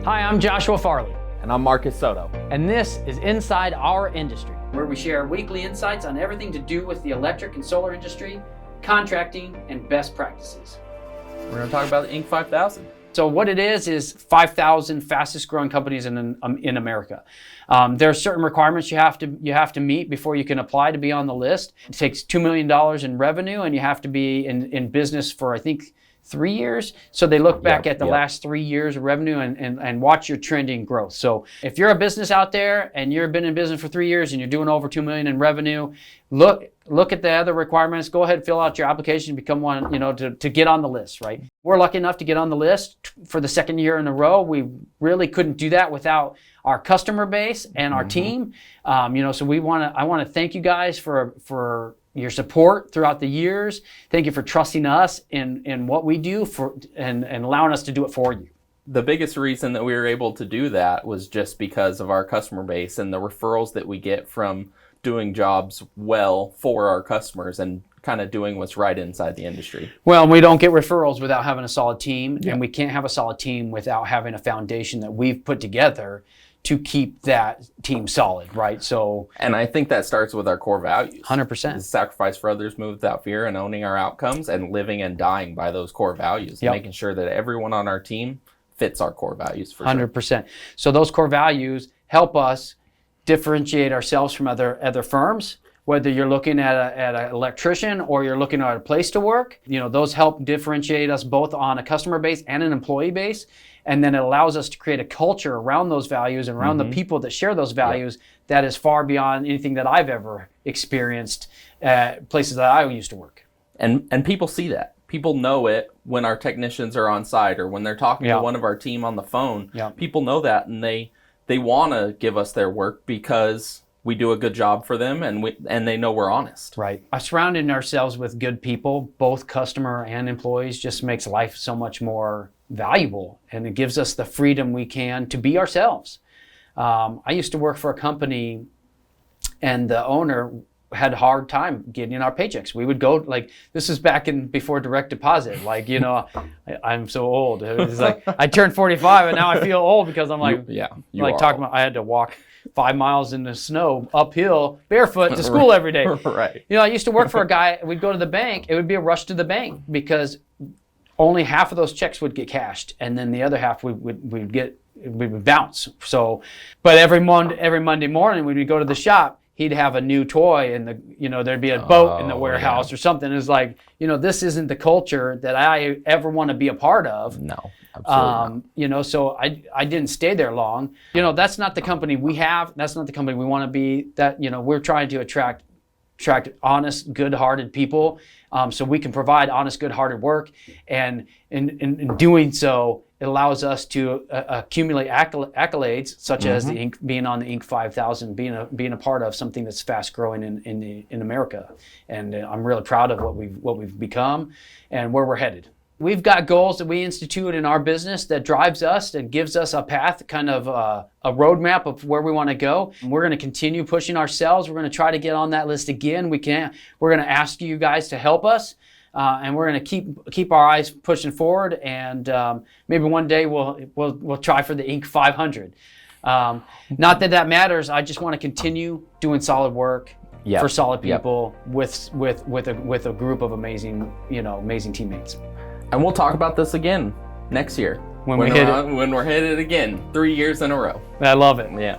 Hi, I'm Joshua Farley. And I'm Marcus Soto. And this is Inside Our Industry, where we share weekly insights on everything to do with the electric and solar industry, contracting, and best practices. We're going to talk about the Inc. 5000. So what it is 5,000 fastest growing companies in America. There are certain requirements you have to meet before you can apply to be on the list. It takes $2 million in revenue, and you have to be in business for, I think, 3 years. So they look back at the last 3 years of revenue and watch your trending growth. So if you're a business out there and you've been in business for 3 years and you're doing over $2 million in revenue, look at the other requirements. Go ahead and fill out your application, become one, to get on the list, right? We're lucky enough to get on the list for the second year in a row. We really couldn't do that without our customer base and our team. So I want to thank you guys for your support throughout the years. Thank you for trusting us in what we do and allowing us to do it for you. The biggest reason that we were able to do that was just because of our customer base and the referrals that we get from doing jobs well for our customers and kind of doing what's right inside the industry. Well, we don't get referrals without having a solid team, and we can't have a solid team without having a foundation that we've put together to keep that team solid, right? And I think that starts with our core values. 100%. Sacrifice for others, move without fear, and owning our outcomes, and living and dying by those core values. And making sure that everyone on our team fits our core values for 100%. Sure. So those core values help us differentiate ourselves from other firms. Whether you're looking at an electrician or you're looking at a place to work, those help differentiate us both on a customer base and an employee base. And then it allows us to create a culture around those values and around the people that share those values that is far beyond anything that I've ever experienced at places that I used to work. And people see that. People know it when our technicians are on site or when they're talking to one of our team on the phone. People know that, and they want to give us their work because we do a good job for them, and they know we're honest. Right. Surrounding ourselves with good people, both customer and employees, just makes life so much more valuable, and it gives us the freedom we can to be ourselves. I used to work for a company, and the owner had a hard time getting our paychecks. We would go, this is before direct deposit. I'm so old. It was I turned 45 and now I feel old because I'm I had to walk 5 miles in the snow uphill barefoot to school every day. Right. I used to work for a guy. We'd go to the bank. It would be a rush to the bank because only half of those checks would get cashed, and then the other half we would bounce. So, but every Monday morning when we go to the shop, he'd have a new toy, and there'd be a boat in the warehouse or something. It's this isn't the culture that I ever want to be a part of. No, absolutely not. So I didn't stay there long. That's not the company we have. That's not the company we want to be. That we're trying to attract honest, good-hearted people, so we can provide honest, good-hearted work, and in doing so, it allows us to accumulate accolades such as being on the Inc. 5000, being a part of something that's fast growing in America, and I'm really proud of what we've become and where we're headed. We've got goals that we institute in our business that drives us and gives us a path, kind of a roadmap of where we want to go. And we're going to continue pushing ourselves. We're going to try to get on that list again. We're going to ask you guys to help us, and we're going to keep our eyes pushing forward. And maybe one day we'll try for the Inc. 500. Not that matters. I just want to continue doing solid work for solid people with a group of amazing teammates. And we'll talk about this again next year. When we're headed again, 3 years in a row. I love it. Yeah.